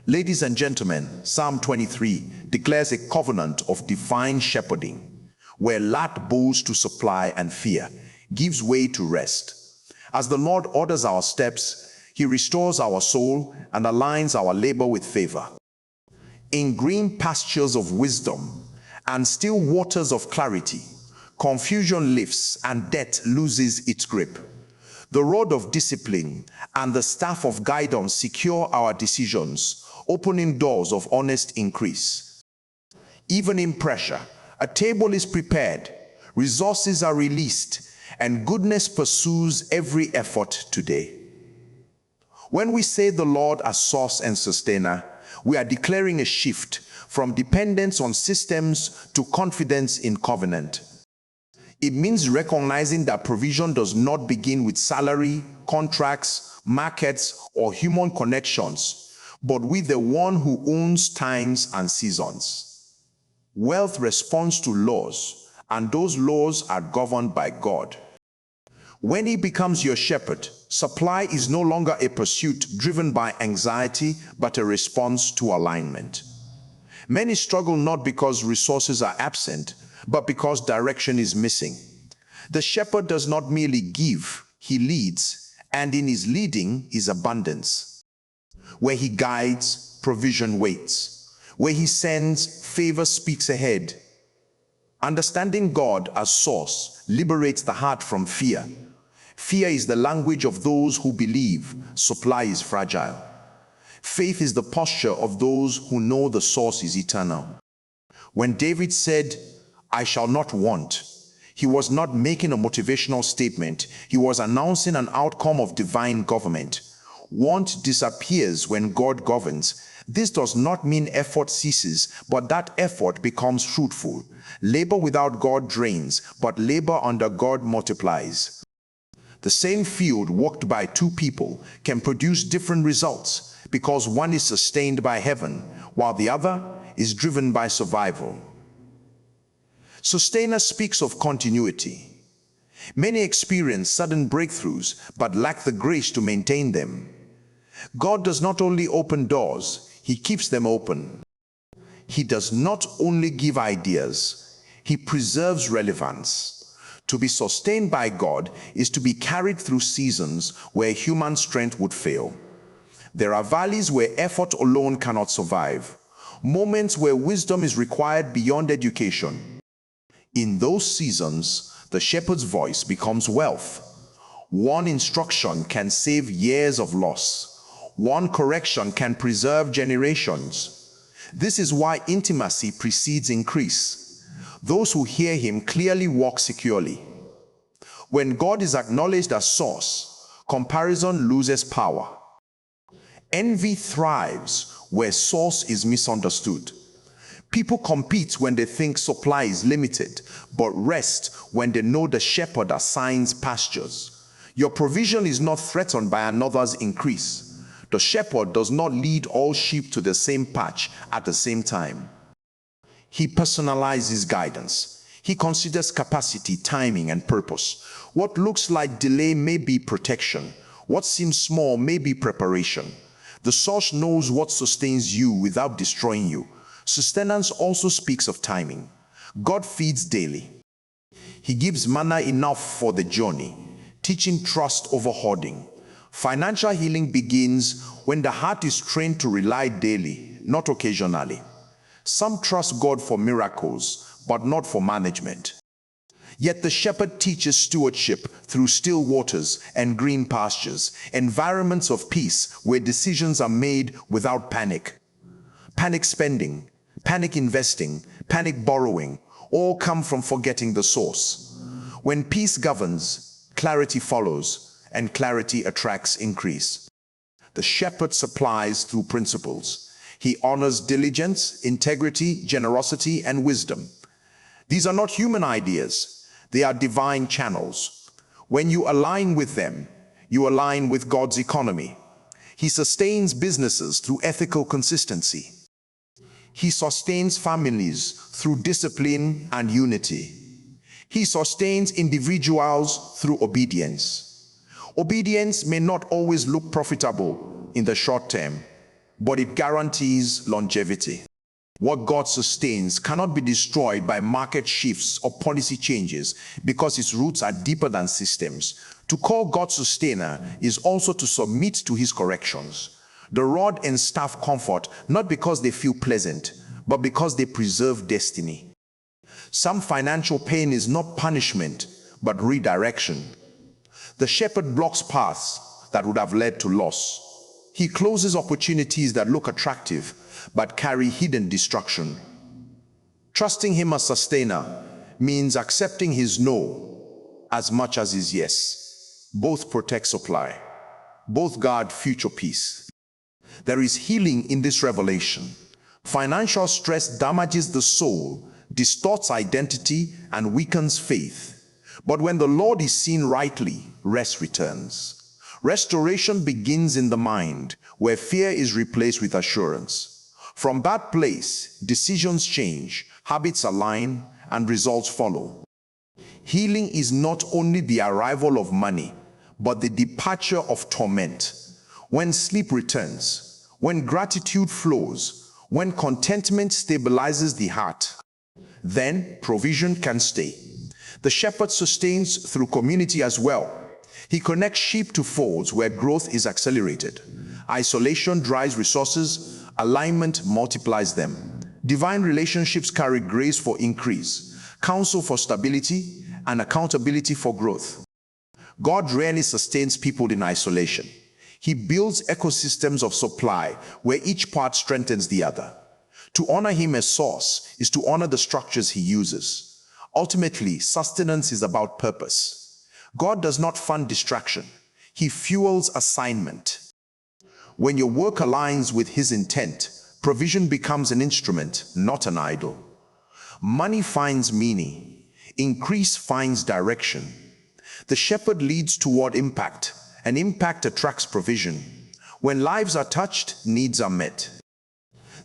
Ladies and gentlemen, Psalm 23 declares a covenant of divine shepherding, where lack bows to supply and fear gives way to rest. As the Lord orders our steps, He restores our soul and aligns our labor with favor. In green pastures of wisdom and still waters of clarity, confusion lifts and death loses its grip. The rod of discipline and the staff of guidance secure our decisions, opening doors of honest increase. Even in pressure, a table is prepared, resources are released, and goodness pursues every effort today. When we say the Lord as source and sustainer, we are declaring a shift from dependence on systems to confidence in covenant. It means recognizing that provision does not begin with salary, contracts, markets, or human connections, but with the one who owns times and seasons. Wealth responds to laws, and those laws are governed by God. When He becomes your shepherd, supply is no longer a pursuit driven by anxiety, but a response to alignment. Many struggle not because resources are absent, but because direction is missing. The shepherd does not merely give, He leads, and in His leading is abundance. Where He guides, provision waits. Where He sends, favor speaks ahead. Understanding God as source liberates the heart from fear. Fear is the language of those who believe supply is fragile. Faith is the posture of those who know the source is eternal. When David said, "I shall not want," he was not making a motivational statement. He was announcing an outcome of divine government. Want disappears when God governs. This does not mean effort ceases, but that effort becomes fruitful. Labor without God drains, but labor under God multiplies. The same field worked by two people can produce different results because one is sustained by heaven, while the other is driven by survival. Sustainer speaks of continuity. Many experience sudden breakthroughs, but lack the grace to maintain them. God does not only open doors, He keeps them open. He does not only give ideas, He preserves relevance. To be sustained by God is to be carried through seasons where human strength would fail. There are valleys where effort alone cannot survive, moments where wisdom is required beyond education. In those seasons, the shepherd's voice becomes wealth. One instruction can save years of loss. One correction can preserve generations. This is why intimacy precedes increase. Those who hear Him clearly walk securely. When God is acknowledged as source, comparison loses power. Envy thrives where source is misunderstood. People compete when they think supply is limited, but rest when they know the shepherd assigns pastures. Your provision is not threatened by another's increase. The shepherd does not lead all sheep to the same patch at the same time. He personalizes guidance. He considers capacity, timing, and purpose. What looks like delay may be protection. What seems small may be preparation. The source knows what sustains you without destroying you. Sustenance also speaks of timing. God feeds daily. He gives manna enough for the journey, teaching trust over hoarding. Financial healing begins when the heart is trained to rely daily, not occasionally. Some trust God for miracles, but not for management. Yet the shepherd teaches stewardship through still waters and green pastures, environments of peace where decisions are made without panic. Panic spending, panic investing, panic borrowing, all come from forgetting the source. When peace governs, clarity follows, and clarity attracts increase. The shepherd supplies through principles. He honors diligence, integrity, generosity, and wisdom. These are not human ideas. They are divine channels. When you align with them, you align with God's economy. He sustains businesses through ethical consistency. He sustains families through discipline and unity. He sustains individuals through obedience. Obedience may not always look profitable in the short term, but it guarantees longevity. What God sustains cannot be destroyed by market shifts or policy changes because its roots are deeper than systems. To call God sustainer is also to submit to his corrections. The rod and staff comfort not because they feel pleasant, but because they preserve destiny. Some financial pain is not punishment, but redirection. The shepherd blocks paths that would have led to loss. He closes opportunities that look attractive, but carry hidden destruction. Trusting him as sustainer means accepting his no as much as his yes. Both protect supply. Both guard future peace. There is healing in this revelation. Financial stress damages the soul, distorts identity, and weakens faith. But when the Lord is seen rightly, rest returns. Restoration begins in the mind, where fear is replaced with assurance. From that place, decisions change, habits align, and results follow. Healing is not only the arrival of money, but the departure of torment. When sleep returns, when gratitude flows, when contentment stabilizes the heart, then provision can stay. The shepherd sustains through community as well. He connects sheep to folds where growth is accelerated. Isolation dries resources, alignment multiplies them. Divine relationships carry grace for increase, counsel for stability, and accountability for growth. God rarely sustains people in isolation. He builds ecosystems of supply where each part strengthens the other. To honor him as source is to honor the structures he uses. Ultimately, sustenance is about purpose. God does not fund distraction. He fuels assignment. When your work aligns with his intent, provision becomes an instrument, not an idol. Money finds meaning. Increase finds direction. The shepherd leads toward impact, and impact attracts provision. When lives are touched, needs are met.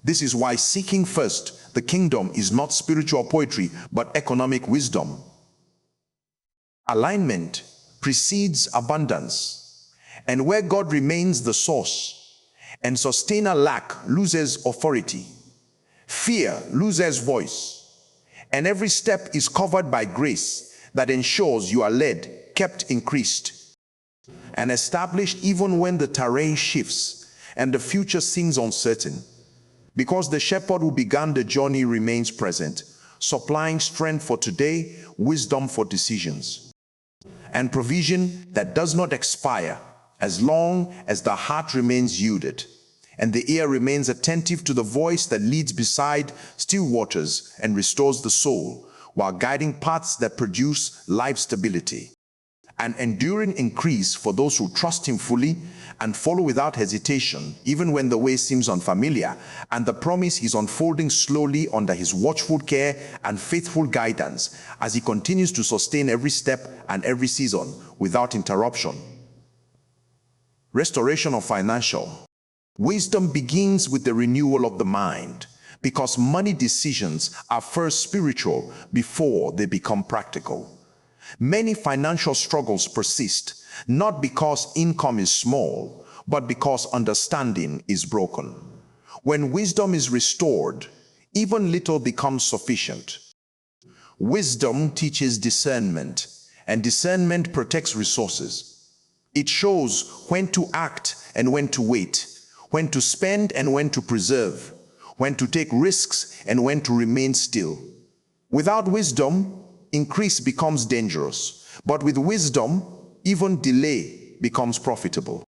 This is why seeking first the kingdom is not spiritual poetry, but economic wisdom. Alignment precedes abundance, and where God remains the source, and sustainer lack loses authority. Fear loses voice, and every step is covered by grace that ensures you are led, kept increased, and established even when the terrain shifts and the future seems uncertain. Because the shepherd who began the journey remains present, supplying strength for today, wisdom for decisions, and provision that does not expire as long as the heart remains yielded and the ear remains attentive to the voice that leads beside still waters and restores the soul while guiding paths that produce life stability. An enduring increase for those who trust him fully and follow without hesitation, even when the way seems unfamiliar, and the promise he's unfolding slowly under his watchful care and faithful guidance as he continues to sustain every step and every season without interruption. Restoration of financial wisdom begins with the renewal of the mind, because money decisions are first spiritual before they become practical. Many financial struggles persist, not because income is small, but because understanding is broken. When wisdom is restored, even little becomes sufficient. Wisdom teaches discernment, and discernment protects resources. It shows when to act and when to wait, when to spend and when to preserve, when to take risks and when to remain still. Without wisdom, increase becomes dangerous, but with wisdom, even delay becomes profitable.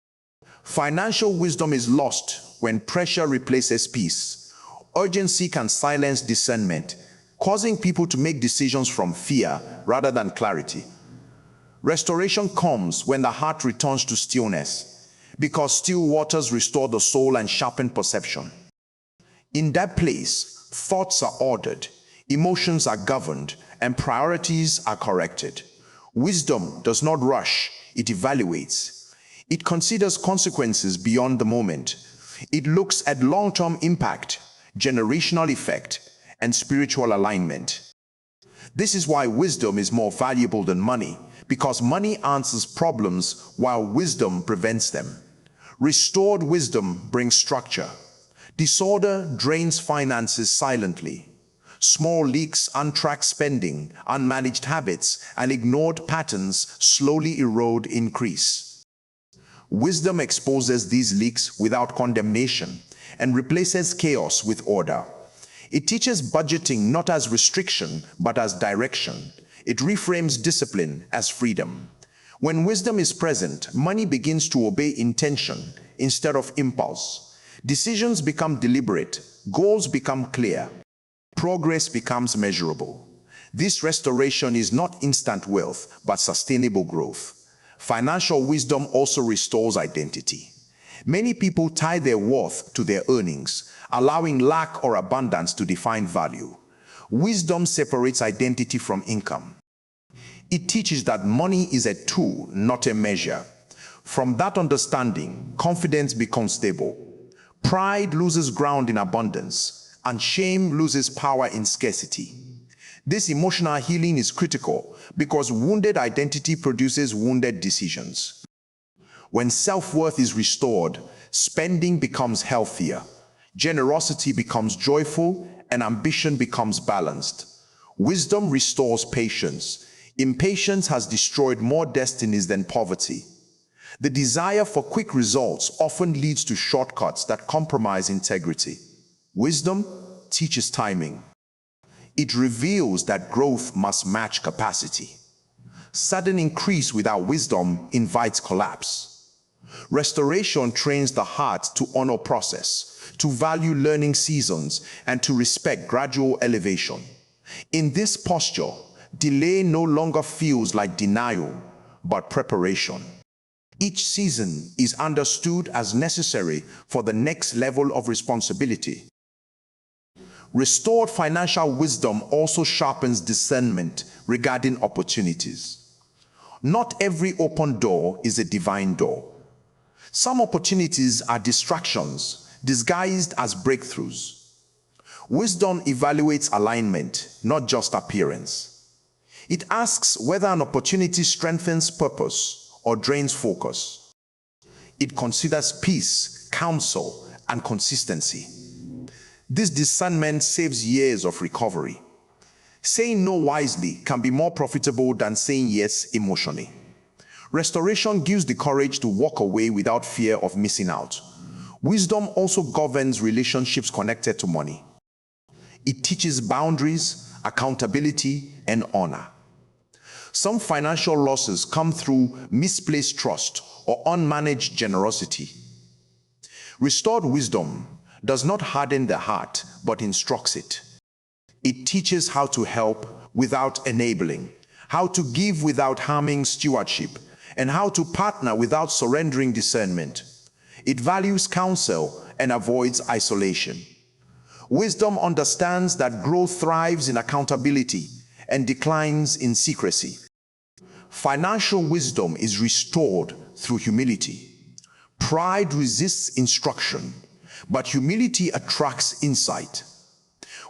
Financial wisdom is lost when pressure replaces peace. Urgency can silence discernment, causing people to make decisions from fear rather than clarity. Restoration comes when the heart returns to stillness, because still waters restore the soul and sharpen perception. In that place, thoughts are ordered, emotions are governed, and priorities are corrected. Wisdom does not rush, it evaluates. It considers consequences beyond the moment. It looks at long-term impact, generational effect, and spiritual alignment. This is why wisdom is more valuable than money, because money answers problems while wisdom prevents them. Restored wisdom brings structure. Disorder drains finances silently. Small leaks, untracked spending, unmanaged habits, and ignored patterns slowly erode increase. Wisdom exposes these leaks without condemnation and replaces chaos with order. It teaches budgeting not as restriction, but as direction. It reframes discipline as freedom. When wisdom is present, money begins to obey intention instead of impulse. Decisions become deliberate, goals become clear, progress becomes measurable. This restoration is not instant wealth, but sustainable growth. Financial wisdom also restores identity. Many people tie their worth to their earnings, allowing lack or abundance to define value. Wisdom separates identity from income. It teaches that money is a tool, not a measure. From that understanding, confidence becomes stable. Pride loses ground in abundance, and shame loses power in scarcity. This emotional healing is critical because wounded identity produces wounded decisions. When self-worth is restored, spending becomes healthier, generosity becomes joyful, and ambition becomes balanced. Wisdom restores patience. Impatience has destroyed more destinies than poverty. The desire for quick results often leads to shortcuts that compromise integrity. Wisdom teaches timing. It reveals that growth must match capacity. Sudden increase without wisdom invites collapse. Restoration trains the heart to honor process, to value learning seasons, and to respect gradual elevation. In this posture, delay no longer feels like denial, but preparation. Each season is understood as necessary for the next level of responsibility. Restored financial wisdom also sharpens discernment regarding opportunities. Not every open door is a divine door. Some opportunities are distractions disguised as breakthroughs. Wisdom evaluates alignment, not just appearance. It asks whether an opportunity strengthens purpose or drains focus. It considers peace, counsel, and consistency. This discernment saves years of recovery. Saying no wisely can be more profitable than saying yes emotionally. Restoration gives the courage to walk away without fear of missing out. Wisdom also governs relationships connected to money. It teaches boundaries, accountability, and honor. Some financial losses come through misplaced trust or unmanaged generosity. Restored wisdom does not harden the heart, but instructs it. It teaches how to help without enabling, how to give without harming stewardship, and how to partner without surrendering discernment. It values counsel and avoids isolation. Wisdom understands that growth thrives in accountability and declines in secrecy. Financial wisdom is restored through humility. Pride resists instruction, but humility attracts insight.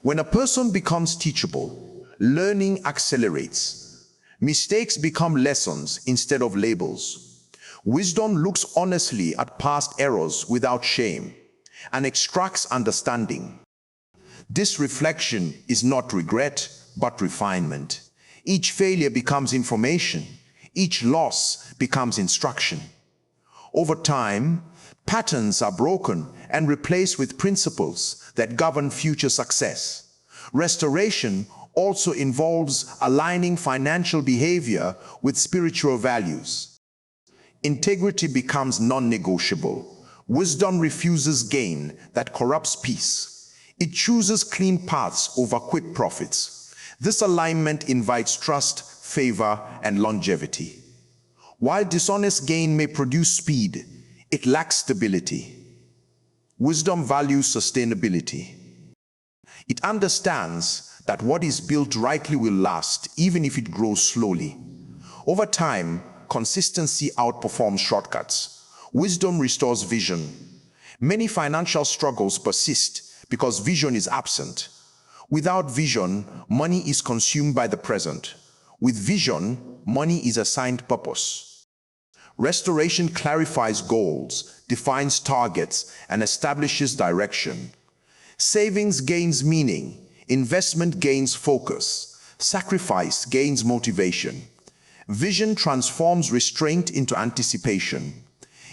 When a person becomes teachable, learning accelerates. Mistakes become lessons instead of labels. Wisdom looks honestly at past errors without shame and extracts understanding. This reflection is not regret, but refinement. Each failure becomes information. Each loss becomes instruction. Over time, patterns are broken and replaced with principles that govern future success. Restoration also involves aligning financial behavior with spiritual values. Integrity becomes non-negotiable. Wisdom refuses gain that corrupts peace. It chooses clean paths over quick profits. This alignment invites trust, favor, and longevity. While dishonest gain may produce speed, it lacks stability. Wisdom values sustainability. It understands that what is built rightly will last, even if it grows slowly. Over time, consistency outperforms shortcuts. Wisdom restores vision. Many financial struggles persist because vision is absent. Without vision, money is consumed by the present. With vision, money is assigned purpose. Restoration clarifies goals, defines targets, and establishes direction. Savings gains meaning, investment gains focus, sacrifice gains motivation. Vision transforms restraint into anticipation.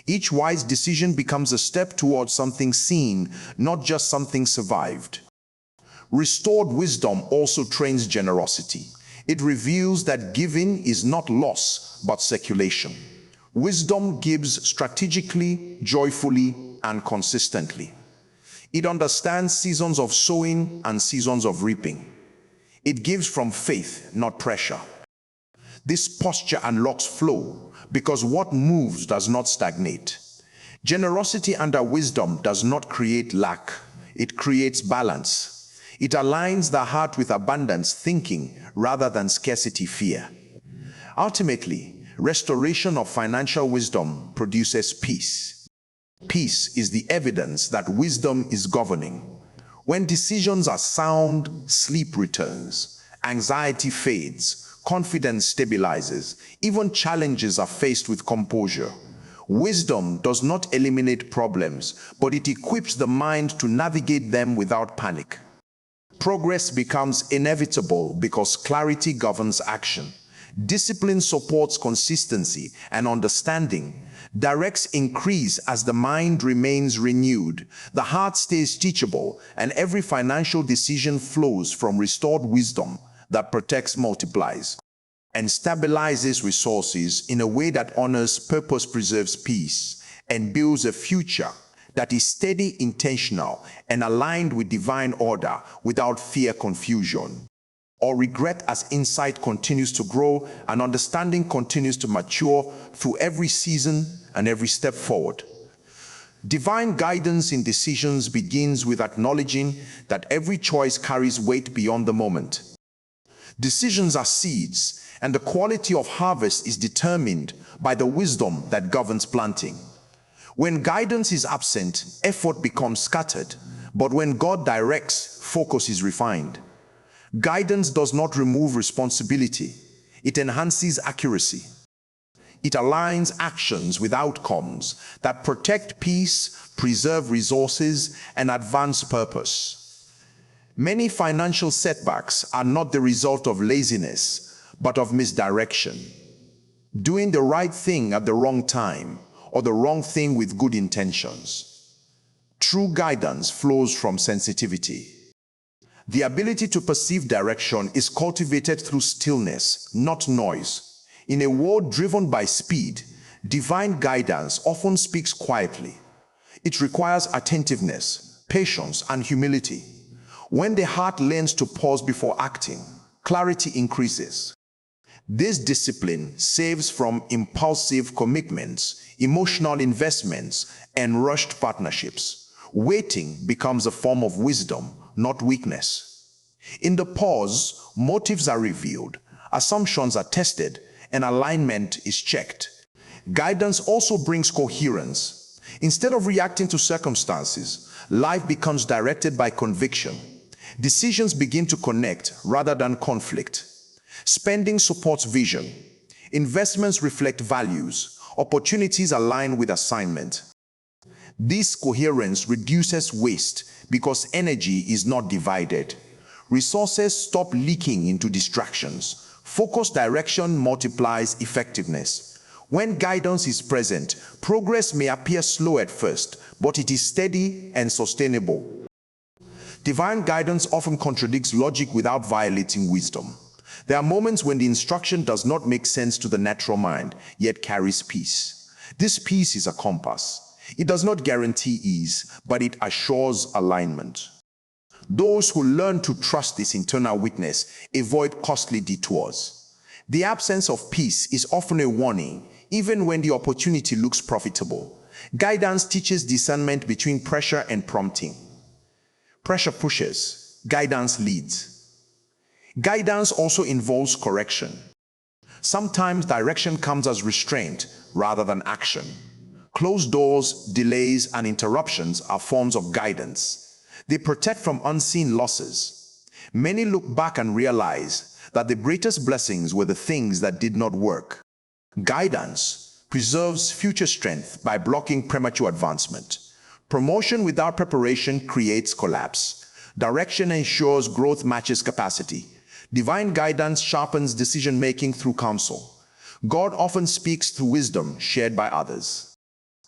Each wise decision becomes a step towards something seen, not just something survived. Restored wisdom also trains generosity. It reveals that giving is not loss, but circulation. Wisdom gives strategically, joyfully, and consistently. It understands seasons of sowing and seasons of reaping. It gives from faith, not pressure. This posture unlocks flow because what moves does not stagnate. Generosity under wisdom does not create lack. It creates balance. It aligns the heart with abundance thinking rather than scarcity fear. Ultimately, restoration of financial wisdom produces peace. Peace is the evidence that wisdom is governing. When decisions are sound, sleep returns, anxiety fades, confidence stabilizes, even challenges are faced with composure. Wisdom does not eliminate problems, but it equips the mind to navigate them without panic. Progress becomes inevitable because clarity governs action. Discipline supports consistency, and understanding directs increase as the mind remains renewed. The heart stays teachable, and every financial decision flows from restored wisdom that protects, multiplies, and stabilizes resources in a way that honors purpose, preserves peace, and builds a future that is steady, intentional, and aligned with divine order without fear, confusion, or regret. As insight continues to grow and understanding continues to mature through every season and every step forward. Divine guidance in decisions begins with acknowledging that every choice carries weight beyond the moment. Decisions are seeds, and the quality of harvest is determined by the wisdom that governs planting. When guidance is absent, effort becomes scattered, but when God directs, focus is refined. Guidance does not remove responsibility, it enhances accuracy. It aligns actions with outcomes that protect peace, preserve resources, and advance purpose. Many financial setbacks are not the result of laziness, but of misdirection. Doing the right thing at the wrong time, or the wrong thing with good intentions. True guidance flows from sensitivity. The ability to perceive direction is cultivated through stillness, not noise. In a world driven by speed, divine guidance often speaks quietly. It requires attentiveness, patience, and humility. When the heart learns to pause before acting, clarity increases. This discipline saves from impulsive commitments, emotional investments, and rushed partnerships. Waiting becomes a form of wisdom, not weakness. In the pause, motives are revealed, assumptions are tested, and alignment is checked. Guidance also brings coherence. Instead of reacting to circumstances, life becomes directed by conviction. Decisions begin to connect rather than conflict. Spending supports vision. Investments reflect values. Opportunities align with assignment. This coherence reduces waste because energy is not divided. Resources stop leaking into distractions. Focused direction multiplies effectiveness. When guidance is present, progress may appear slow at first, but it is steady and sustainable. Divine guidance often contradicts logic without violating wisdom. There are moments when the instruction does not make sense to the natural mind, yet carries peace. This peace is a compass. It does not guarantee ease, but it assures alignment. Those who learn to trust this internal witness avoid costly detours. The absence of peace is often a warning, even when the opportunity looks profitable. Guidance teaches discernment between pressure and prompting. Pressure pushes, guidance leads. Guidance also involves correction. Sometimes direction comes as restraint rather than action. Closed doors, delays, and interruptions are forms of guidance. They protect from unseen losses. Many look back and realize that the greatest blessings were the things that did not work. Guidance preserves future strength by blocking premature advancement. Promotion without preparation creates collapse. Direction ensures growth matches capacity. Divine guidance sharpens decision-making through counsel. God often speaks through wisdom shared by others.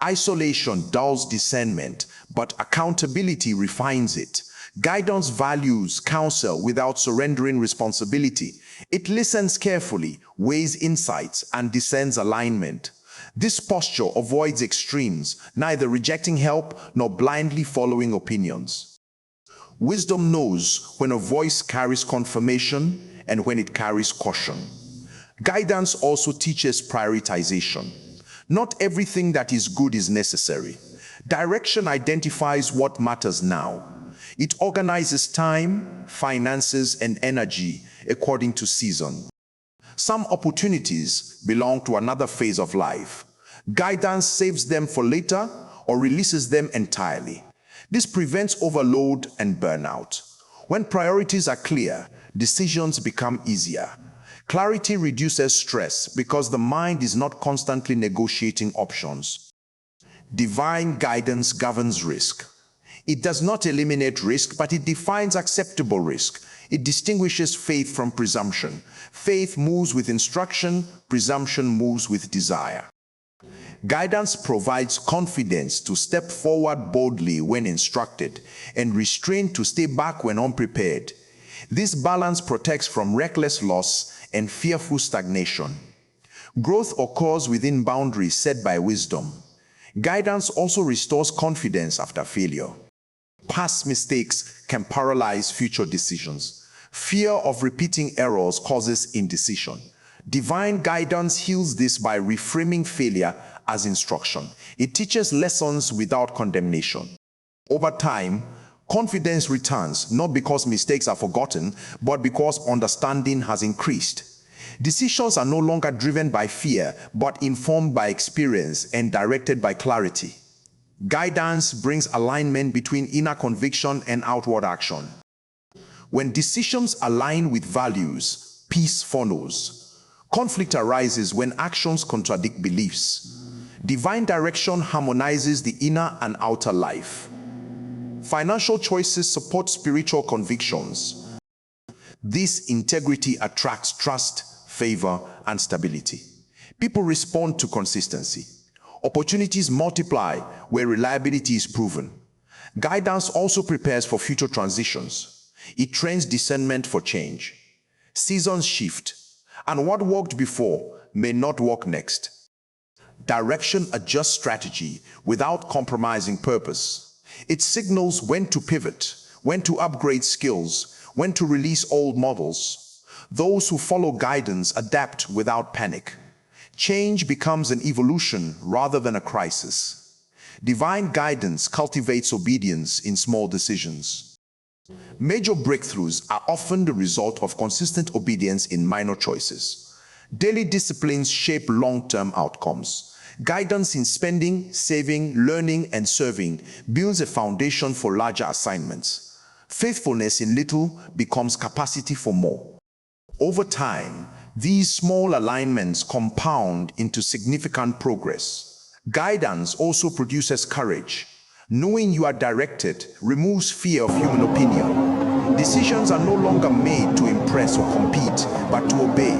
Isolation dulls discernment, but accountability refines it. Guidance values counsel without surrendering responsibility. It listens carefully, weighs insights, and discerns alignment. This posture avoids extremes, neither rejecting help nor blindly following opinions. Wisdom knows when a voice carries confirmation and when it carries caution. Guidance also teaches prioritization. Not everything that is good is necessary. Direction identifies what matters now. It organizes time, finances, and energy according to season. Some opportunities belong to another phase of life. Guidance saves them for later or releases them entirely. This prevents overload and burnout. When priorities are clear, decisions become easier. Clarity reduces stress because the mind is not constantly negotiating options. Divine guidance governs risk. It does not eliminate risk, but it defines acceptable risk. It distinguishes faith from presumption. Faith moves with instruction, presumption moves with desire. Guidance provides confidence to step forward boldly when instructed, and restraint to stay back when unprepared. This balance protects from reckless loss and fearful stagnation. Growth occurs within boundaries set by wisdom. Guidance also restores confidence after failure. Past mistakes can paralyze future decisions. Fear of repeating errors causes indecision. Divine guidance heals this by reframing failure as instruction. It teaches lessons without condemnation. Over time, confidence returns, not because mistakes are forgotten, but because understanding has increased. Decisions are no longer driven by fear, but informed by experience and directed by clarity. Guidance brings alignment between inner conviction and outward action. When decisions align with values, peace follows. Conflict arises when actions contradict beliefs. Divine direction harmonizes the inner and outer life. Financial choices support spiritual convictions. This integrity attracts trust, favor, and stability. People respond to consistency. Opportunities multiply where reliability is proven. Guidance also prepares for future transitions. It trains discernment for change. Seasons shift, and what worked before may not work next. Direction adjusts strategy without compromising purpose. It signals when to pivot, when to upgrade skills, when to release old models. Those who follow guidance adapt without panic. Change becomes an evolution rather than a crisis. Divine guidance cultivates obedience in small decisions. Major breakthroughs are often the result of consistent obedience in minor choices. Daily disciplines shape long-term outcomes. Guidance in spending, saving, learning, and serving builds a foundation for larger assignments. Faithfulness in little becomes capacity for more. Over time, these small alignments compound into significant progress. Guidance also produces courage. Knowing you are directed removes fear of human opinion. Decisions are no longer made to impress or compete, but to obey.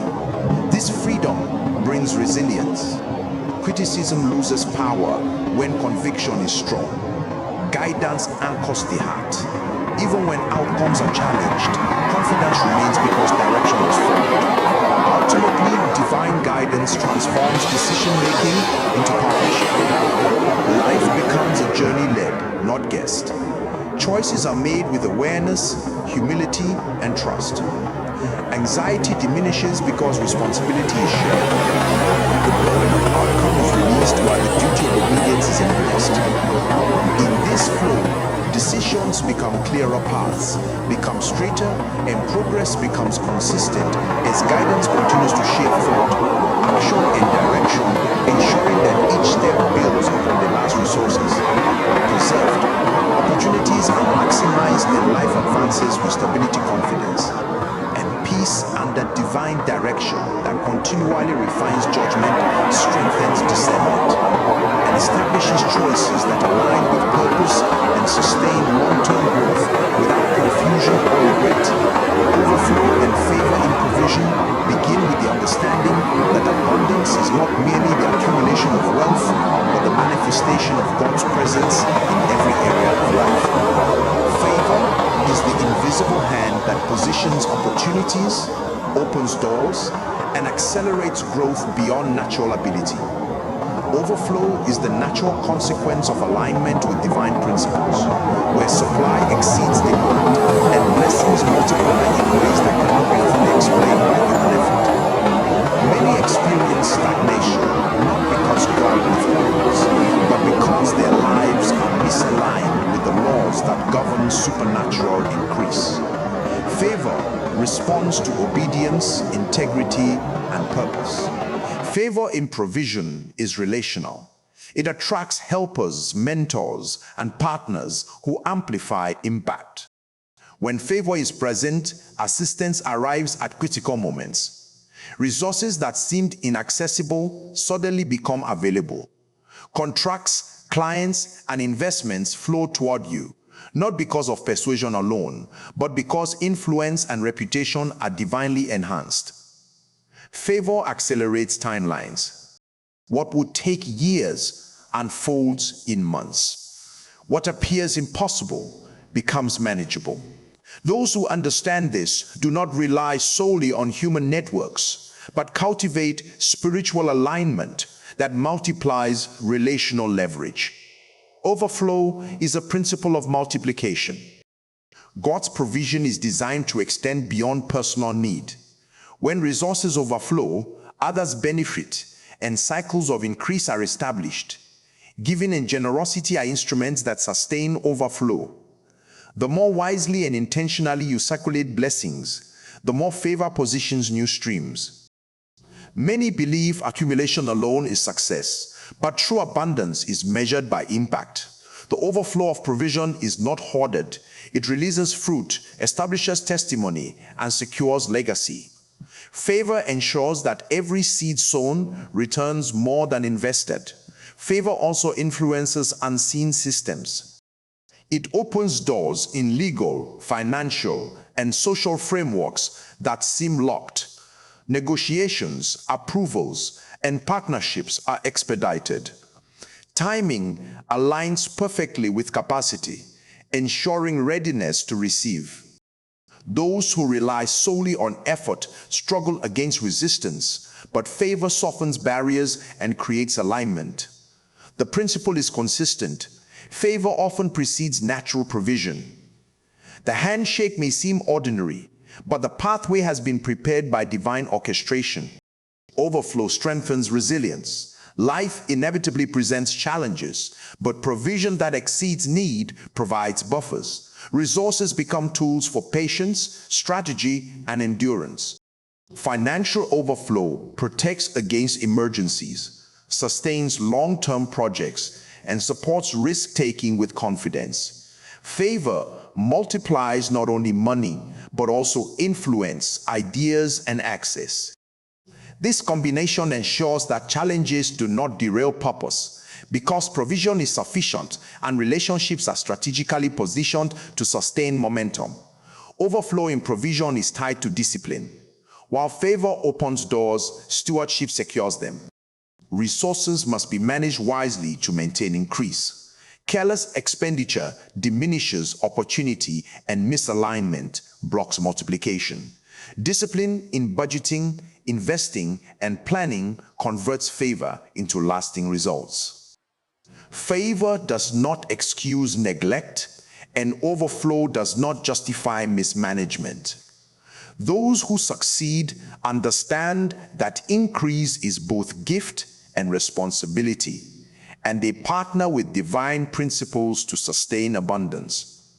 This freedom brings resilience. Criticism loses power when conviction is strong. Guidance anchors the heart. Even when outcomes are challenged, confidence remains because direction is followed. Ultimately, divine guidance transforms decision-making into partnership. Life becomes a journey led, not guessed. Choices are made with awareness, humility, and trust. Anxiety diminishes because responsibility is shared. The burden of outcome is released while the duty of obedience is embraced. In this flow, decisions become clearer paths, become straighter, and progress becomes consistent as guidance continues to shape thought, action, and direction, ensuring that each step builds upon the last resources. Preserved, opportunities are maximized and life advances with stability, confidence, and peace under divine direction that continually refines judgment, strengthens discernment, and establishes choices that align with purpose and sustain long-term growth without confusion or regret. Overflow and favor in provision begin with the understanding that abundance is not merely the accumulation of wealth, but the manifestation of God's presence in every area of life. Favor is the invisible hand that positions opportunities, opens doors, and accelerates growth beyond natural ability. Overflow is the natural consequence of alignment with divine principles, where supply exceeds demand and blessings multiply in ways that cannot be fully explained by human effort. Many experience stagnation, not because God withholds, but because their lives are misaligned with the laws that govern supernatural increase. Favor responds to obedience, integrity, and purpose. Favor in provision is relational. It attracts helpers, mentors, and partners who amplify impact. When favor is present, assistance arrives at critical moments. Resources that seemed inaccessible suddenly become available. Contracts, clients, and investments flow toward you, not because of persuasion alone, but because influence and reputation are divinely enhanced. Favor accelerates timelines. What would take years unfolds in months. What appears impossible becomes manageable. Those who understand this do not rely solely on human networks, but cultivate spiritual alignment that multiplies relational leverage. Overflow is a principle of multiplication. God's provision is designed to extend beyond personal need. When resources overflow, others benefit, and cycles of increase are established. Giving and generosity are instruments that sustain overflow. The more wisely and intentionally you circulate blessings, the more favor positions new streams. Many believe accumulation alone is success, but true abundance is measured by impact. The overflow of provision is not hoarded. It releases fruit, establishes testimony, and secures legacy. Favor ensures that every seed sown returns more than invested. Favor also influences unseen systems. It opens doors in legal, financial, and social frameworks that seem locked. Negotiations, approvals, and partnerships are expedited. Timing aligns perfectly with capacity, ensuring readiness to receive. Those who rely solely on effort struggle against resistance, but favor softens barriers and creates alignment. The principle is consistent. Favor often precedes natural provision. The handshake may seem ordinary, but the pathway has been prepared by divine orchestration. Overflow strengthens resilience. Life inevitably presents challenges, but provision that exceeds need provides buffers. Resources become tools for patience, strategy, and endurance. Financial overflow protects against emergencies, sustains long-term projects, and supports risk-taking with confidence. Favor multiplies not only money, but also influence, ideas, and access. This combination ensures that challenges do not derail purpose, because provision is sufficient and relationships are strategically positioned to sustain momentum. Overflow in provision is tied to discipline. While favor opens doors, stewardship secures them. Resources must be managed wisely to maintain increase. Careless expenditure diminishes opportunity, and misalignment blocks multiplication. Discipline in budgeting, investing, and planning converts favor into lasting results. Favor does not excuse neglect, and overflow does not justify mismanagement. Those who succeed understand that increase is both gift and responsibility, and they partner with divine principles to sustain abundance.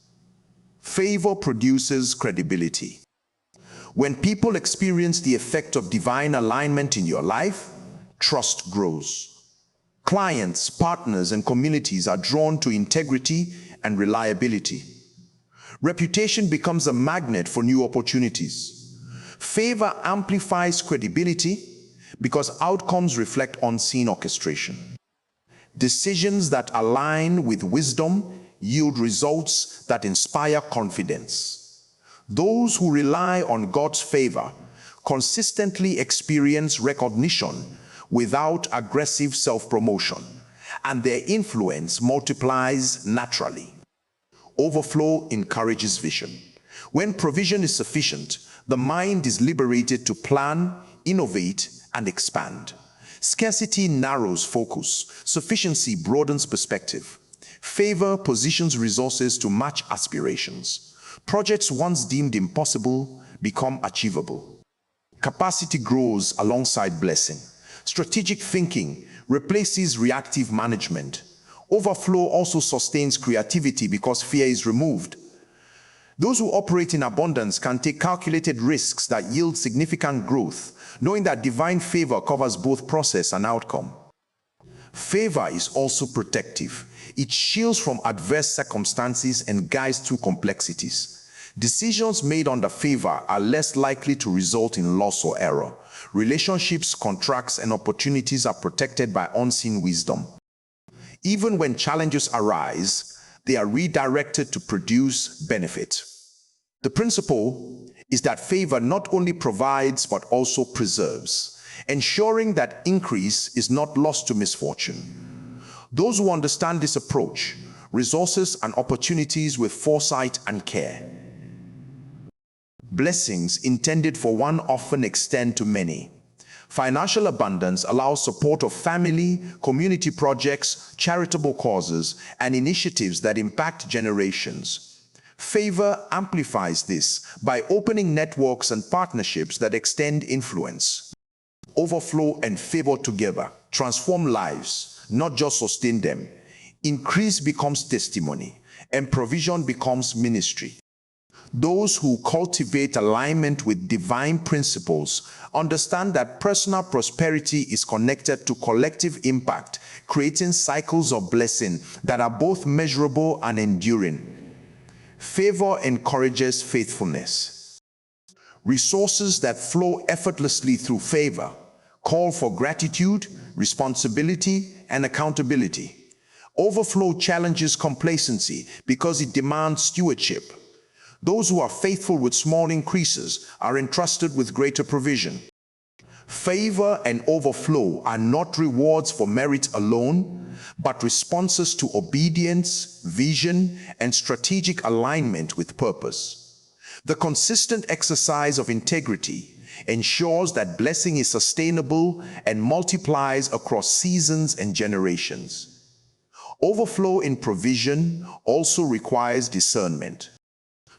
Favor produces credibility. When people experience the effect of divine alignment in your life, trust grows. Clients, partners, and communities are drawn to integrity and reliability. Reputation becomes a magnet for new opportunities. Favor amplifies credibility because outcomes reflect unseen orchestration. Decisions that align with wisdom yield results that inspire confidence. Those who rely on God's favor consistently experience recognition without aggressive self-promotion, and their influence multiplies naturally. Overflow encourages vision. When provision is sufficient, the mind is liberated to plan, innovate, and expand. Scarcity narrows focus. Sufficiency broadens perspective. Favor positions resources to match aspirations. Projects once deemed impossible become achievable. Capacity grows alongside blessing. Strategic thinking replaces reactive management. Overflow also sustains creativity because fear is removed. Those who operate in abundance can take calculated risks that yield significant growth, knowing that divine favor covers both process and outcome. Favor is also protective. It shields from adverse circumstances and guides through complexities. Decisions made under favor are less likely to result in loss or error. Relationships, contracts, and opportunities are protected by unseen wisdom. Even when challenges arise, they are redirected to produce benefit. The principle is that favor not only provides but also preserves, ensuring that increase is not lost to misfortune. Those who understand this approach, resources and opportunities with foresight and care. Blessings intended for one often extend to many. Financial abundance allows support of family, community projects, charitable causes, and initiatives that impact generations. Favor amplifies this by opening networks and partnerships that extend influence. Overflow and favor together transform lives, not just sustain them. Increase becomes testimony, and provision becomes ministry. Those who cultivate alignment with divine principles understand that personal prosperity is connected to collective impact, creating cycles of blessing that are both measurable and enduring. Favor encourages faithfulness. Resources that flow effortlessly through favor call for gratitude, responsibility, and accountability. Overflow challenges complacency because it demands stewardship. Those who are faithful with small increases are entrusted with greater provision. Favor and overflow are not rewards for merit alone, but responses to obedience, vision, and strategic alignment with purpose. The consistent exercise of integrity ensures that blessing is sustainable and multiplies across seasons and generations. Overflow in provision also requires discernment.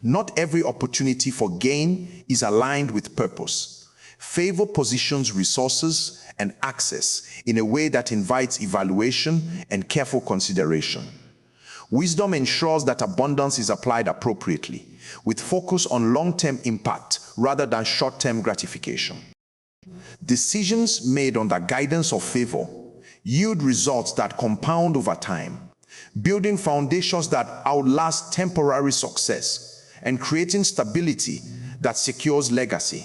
Not every opportunity for gain is aligned with purpose. Favor positions resources and access in a way that invites evaluation and careful consideration. Wisdom ensures that abundance is applied appropriately, with focus on long-term impact rather than short-term gratification. Decisions made under guidance of favor yield results that compound over time, building foundations that outlast temporary success and creating stability that secures legacy.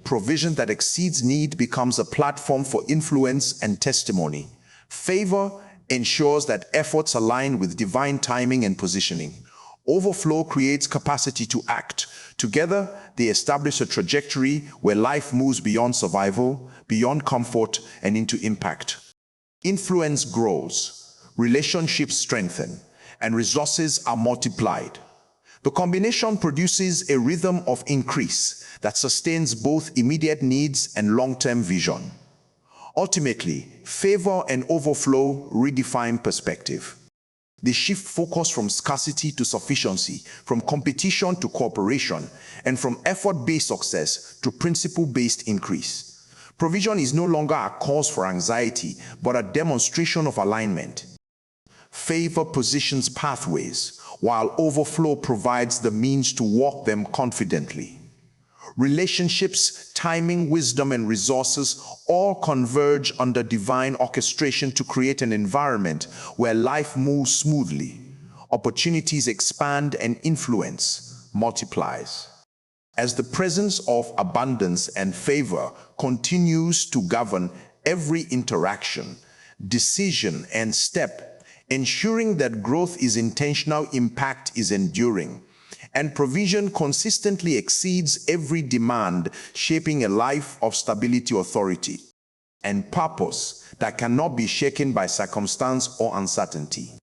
Provision that exceeds need becomes a platform for influence and testimony. Favor ensures that efforts align with divine timing and positioning. Overflow creates capacity to act. Together, they establish a trajectory where life moves beyond survival, beyond comfort, and into impact. Influence grows, relationships strengthen, and resources are multiplied. The combination produces a rhythm of increase that sustains both immediate needs and long-term vision. Ultimately, favor and overflow redefine perspective. They shift focus from scarcity to sufficiency, from competition to cooperation, and from effort-based success to principle-based increase. Provision is no longer a cause for anxiety, but a demonstration of alignment. Favor positions pathways, while overflow provides the means to walk them confidently. Relationships, timing, wisdom, and resources all converge under divine orchestration to create an environment where life moves smoothly, opportunities expand, and influence multiplies. As the presence of abundance and favor continues to govern every interaction, decision, and step, ensuring that growth is intentional, impact is enduring, and provision consistently exceeds every demand, shaping a life of stability, authority, and purpose that cannot be shaken by circumstance or uncertainty.